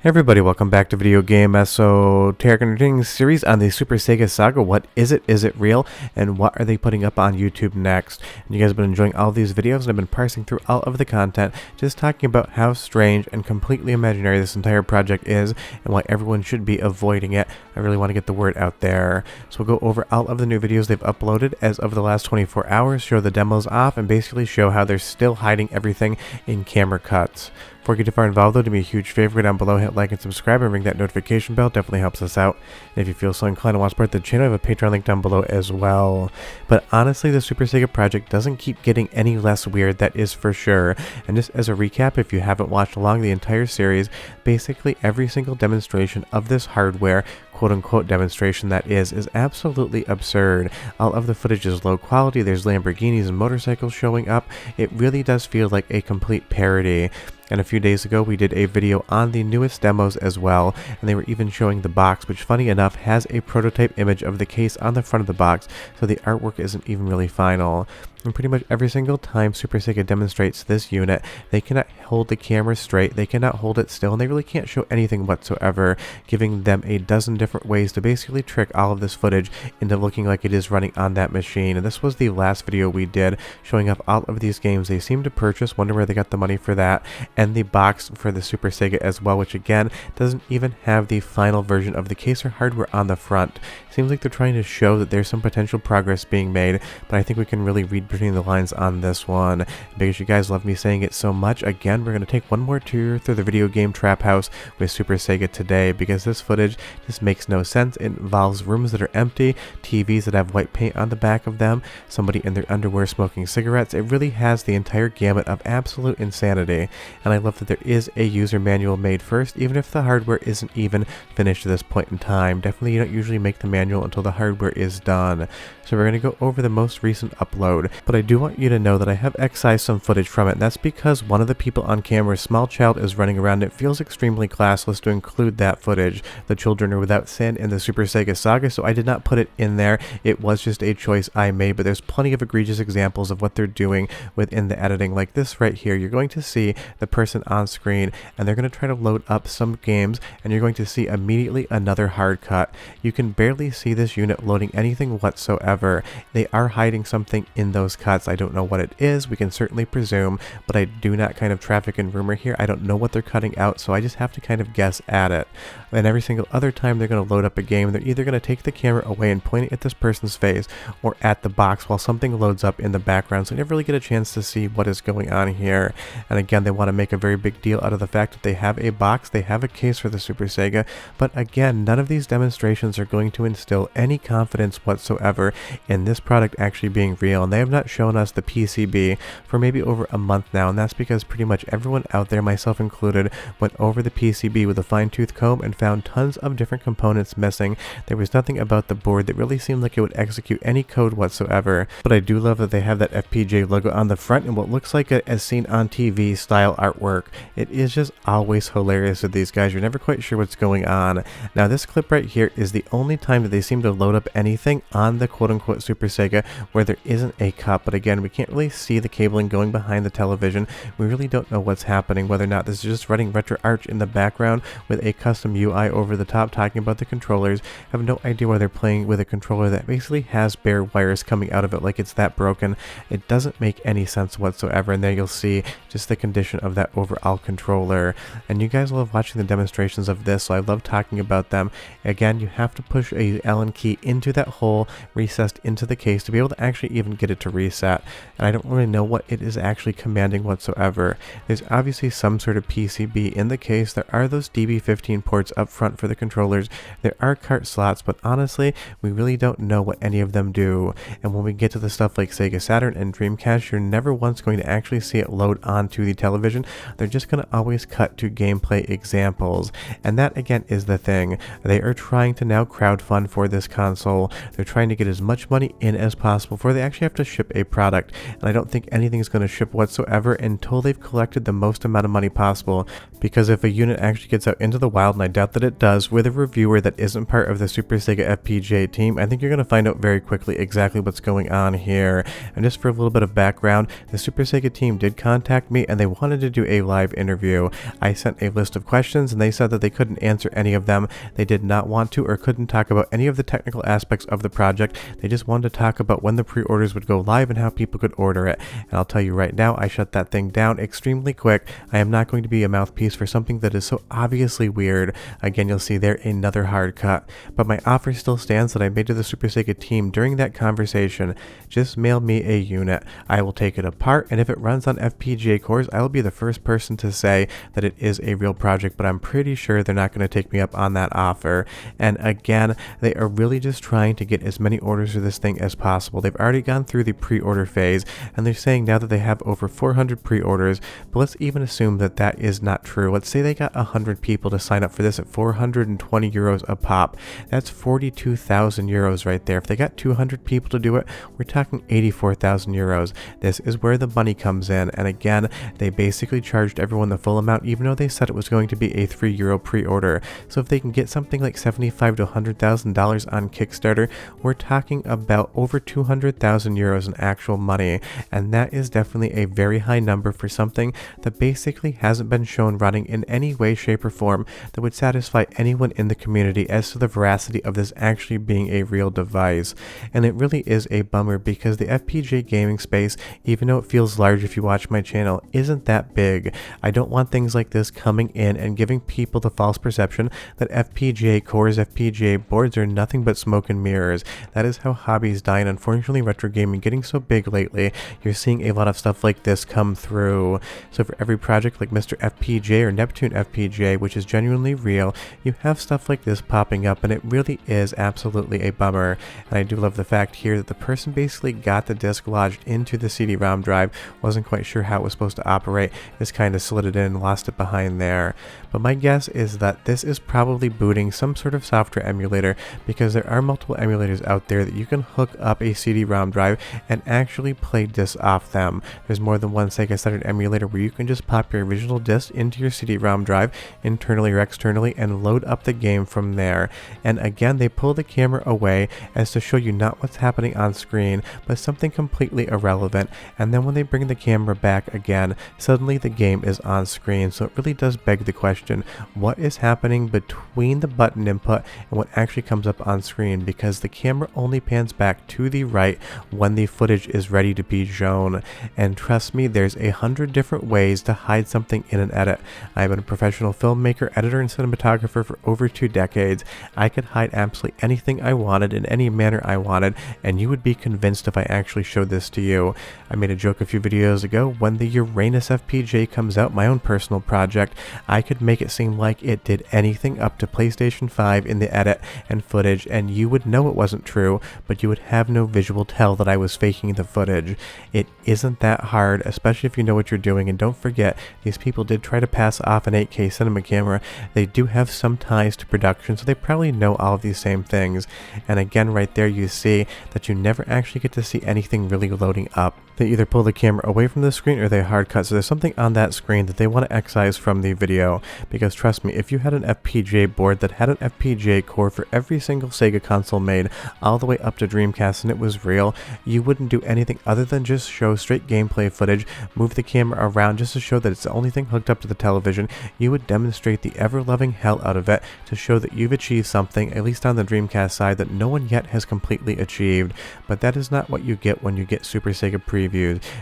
Hey everybody, welcome back to Video Game Esoteric series on the Super Sega Saga. What is it? Is it real? And what are they putting up on YouTube next? And you guys have been enjoying all of these videos, and I've been parsing through all of the content, just talking about how strange and completely imaginary this entire project is, and why everyone should be avoiding it. I really want to get the word out there. So we'll go over all of the new videos they've uploaded as of the last 24 hours, show the demos off, and basically show how they're still hiding everything in camera cuts. Before you get too far involved though, do me a huge favor down below, hit like and subscribe and ring that notification bell, definitely helps us out. And if you feel so inclined to want to support the channel, I have a Patreon link down below as well. But honestly, the Super Sega project doesn't keep getting any less weird, that is for sure. And just as a recap, if you haven't watched along the entire series, basically every single demonstration of this hardware, quote-unquote demonstration that is absolutely absurd. All of the footage is low quality, there's Lamborghinis and motorcycles showing up. It really does feel like a complete parody. And a few days ago we did a video on the newest demos as well, and they were even showing the box, which funny enough has a prototype image of the case on the front of the box, so the artwork isn't even really final. And pretty much every single time Super Sega demonstrates this unit, they cannot hold the camera straight, they cannot hold it still, and they really can't show anything whatsoever, giving them a dozen different ways to basically trick all of this footage into looking like it is running on that machine. And this was the last video we did, showing off all of these games they seem to purchase, wonder where they got the money for that, and the box for the Super Sega as well, which again doesn't even have the final version of the case or hardware on the front. Seems like they're trying to show that there's some potential progress being made, but I think we can really read between the lines on this one. Because you guys love me saying it so much, again, we're going to take one more tour through the video game trap house with Super Sega today, because this footage just makes no sense. It involves rooms that are empty, TVs that have white paint on the back of them, somebody in their underwear smoking cigarettes. It really has the entire gamut of absolute insanity, and I love that there is a user manual made first, even if the hardware isn't even finished at this point in time. Definitely you don't usually make the manual until the hardware is done. So we're going to go over the most recent upload, but I do want you to know that I have excised some footage from it, and that's because one of the people on camera's small child is running around. It feels extremely classless to include that footage. The children are without sin in the Super Sega Saga, so I did not put it in there. It was just a choice I made, but there's plenty of egregious examples of what they're doing within the editing, like this right here. You're going to see the person on screen, and they're going to try to load up some games, and you're going to see immediately another hard cut. You can barely see this unit loading anything whatsoever. They are hiding something in those cuts. I don't know what it is. We can certainly presume, but I do not kind of traffic in rumor here. I don't know what they're cutting out, so I just have to kind of guess at it. And every single other time they're going to load up a game, they're either going to take the camera away and point it at this person's face or at the box while something loads up in the background, so you never really get a chance to see what is going on here. And again, they want to make a very big deal out of the fact that they have a box, they have a case for the Super Sega, but again, none of these demonstrations are going to instill any confidence whatsoever in this product actually being real. And they have not shown us the PCB for maybe over a month now, and that's because pretty much everyone out there, myself included, went over the PCB with a fine-tooth comb and found tons of different components missing. There was nothing about the board that really seemed like it would execute any code whatsoever, but I do love that they have that FPGA logo on the front and what looks like a as seen on TV style artwork. It is just always hilarious with these guys. You're never quite sure what's going on. Now this clip right here is the only time that they seem to load up anything on the quote-unquote Super Sega where there isn't a cut, but again, we can't really see the cabling going behind the television. We really don't know what's happening, whether or not this is just running RetroArch in the background with a custom UI over the top talking about the controllers. I have no idea why they're playing with a controller that basically has bare wires coming out of it like it's that broken. It doesn't make any sense whatsoever, and there you'll see just the condition of that overall controller. And you guys love watching the demonstrations of this, so I love talking about them. Again, you have to push a Allen key into that hole recessed into the case to be able to actually even get it to reset, and I don't really know what it is actually commanding whatsoever. There's obviously some sort of PCB in the case. There are those DB15 ports up front for the controllers. There are cart slots, but honestly, we really don't know what any of them do. And when we get to the stuff like Sega Saturn and Dreamcast, you're never once going to actually see it load onto the television. They're just going to always cut to gameplay examples, and that again is the thing. They are trying to now crowdfund for this console. They're trying to get as much money in as possible before they actually have to ship a product, and I don't think anything's going to ship whatsoever until they've collected the most amount of money possible, because if a unit actually gets out into the wild, and I doubt that it does, with a reviewer that isn't part of the Super Sega FPGA team, I think you're going to find out very quickly exactly what's going on here. And just for a little bit of background, the Super Sega team did contact me, and they wanted to do into a live interview. I sent a list of questions and they said that they couldn't answer any of them. They did not want to or couldn't talk about any of the technical aspects of the project. They just wanted to talk about when the pre-orders would go live and how people could order it. And I'll tell you right now, I shut that thing down extremely quick. I am not going to be a mouthpiece for something that is so obviously weird. Again, you'll see there another hard cut. But my offer still stands that I made to the Super Sega team during that conversation. Just mail me a unit. I will take it apart, and if it runs on FPGA cores, I will be the first person to say that it is a real project, but I'm pretty sure they're not going to take me up on that offer. And again, they are really just trying to get as many orders for this thing as possible. They've already gone through the pre-order phase, and they're saying now that they have over 400 pre-orders, but let's even assume that that is not true. Let's say they got 100 people to sign up for this at 420 euros a pop. That's 42,000 euros right there. If they got 200 people to do it, we're talking 84,000 euros. This is where the money comes in, and again, they basically charged everyone the full amount, even though they said it was going to be a €3 pre-order. So if they can get something like $75,000 to $100,000 on Kickstarter, we're talking about over 200,000 euros in actual money, and that is definitely a very high number for something that basically hasn't been shown running in any way, shape, or form that would satisfy anyone in the community as to the veracity of this actually being a real device. And it really is a bummer because the FPGA gaming space, even though it feels large if you watch my channel, isn't that big. I don't want things like this coming in and giving people the false perception that FPGA cores, FPGA boards are nothing but smoke and mirrors. That is how hobbies die, and unfortunately retro gaming getting so big lately, you're seeing a lot of stuff like this come through. So for every project like MiSTer FPGA or Neptune FPGA, which is genuinely real, you have stuff like this popping up, and it really is absolutely a bummer. And I do love the fact here that the person basically got the disc lodged into the CD-ROM drive, wasn't quite sure how it was supposed to operate, just kind of slid it in and lost it behind there. But my guess is that this is probably booting some sort of software emulator, because there are multiple emulators out there that you can hook up a CD-ROM drive and actually play discs off them. There's more than one Sega Saturn emulator where you can just pop your original disc into your CD-ROM drive, internally or externally, and load up the game from there. And again, they pull the camera away as to show you not what's happening on screen, but something completely irrelevant. And then when they bring the camera back again, suddenly the game is on screen. So it really does beg the question, what is happening between the button input and what actually comes up on screen? Because the camera only pans back to the right when the footage is ready to be shown. And trust me, there's 100 different ways to hide something in an edit. I've been a professional filmmaker, editor, and cinematographer for over 2 decades. I could hide absolutely anything I wanted in any manner I wanted, and you would be convinced if I actually showed this to you. I made a joke a few videos ago, when the Uranus FPGA comes out, my own personal project, I could make it seem like it did anything up to PlayStation 5 in the edit and footage, and you would know it wasn't true, but you would have no visual tell that I was faking the footage. It isn't that hard, especially if you know what you're doing, and don't forget, these people did try to pass off an 8K cinema camera. They do have some ties to production, so they probably know all of these same things. And again, right there you see that you never actually get to see anything really loading up. They either pull the camera away from the screen or they hard cut, so there's something on that screen that they want to excise from the video. Because trust me, if you had an FPGA board that had an FPGA core for every single Sega console made, all the way up to Dreamcast, and it was real, you wouldn't do anything other than just show straight gameplay footage, move the camera around just to show that it's the only thing hooked up to the television. You would demonstrate the ever-loving hell out of it to show that you've achieved something, at least on the Dreamcast side, that no one yet has completely achieved. But that is not what you get when you get Super Sega previews.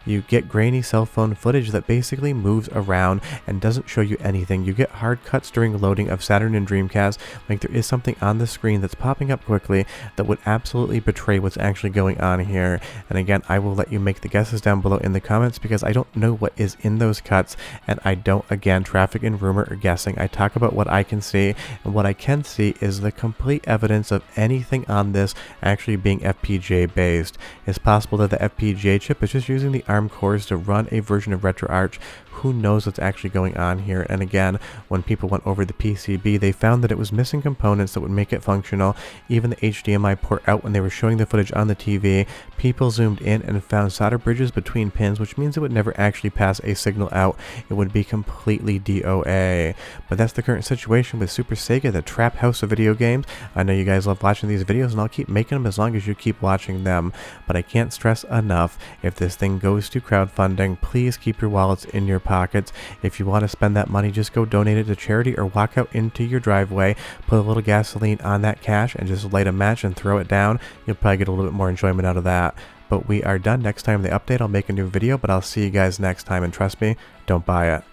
You get grainy cell phone footage that basically moves around and doesn't show you anything. You get hard cuts during loading of Saturn and Dreamcast, like there is something on the screen that's popping up quickly that would absolutely betray what's actually going on here. And again, I will let you make the guesses down below in the comments, because I don't know what is in those cuts, and I don't, again, traffic in rumor or guessing. I talk about what I can see, and what I can see is the complete evidence of anything on this actually being FPGA based. It's possible that the FPGA chip is just using the ARM cores to run a version of RetroArch. Who knows what's actually going on here? And again, when people went over the PCB, they found that it was missing components that would make it functional. Even the HDMI port out, when they were showing the footage on the TV, people zoomed in and found solder bridges between pins, which means it would never actually pass a signal out. It would be completely DOA. But that's the current situation with Super Sega, the trap house of video games. I know you guys love watching these videos, and I'll keep making them as long as you keep watching them. But I can't stress enough, if this thing goes to crowdfunding, please keep your wallets in your pockets. If you want to spend that money, just go donate it to charity or walk out into your driveway, put a little gasoline on that cash, and just light a match and throw it down. You'll probably get a little bit more enjoyment out of that. But we are done. Next time they update, I'll make a new video, but I'll see you guys next time, and trust me, don't buy it.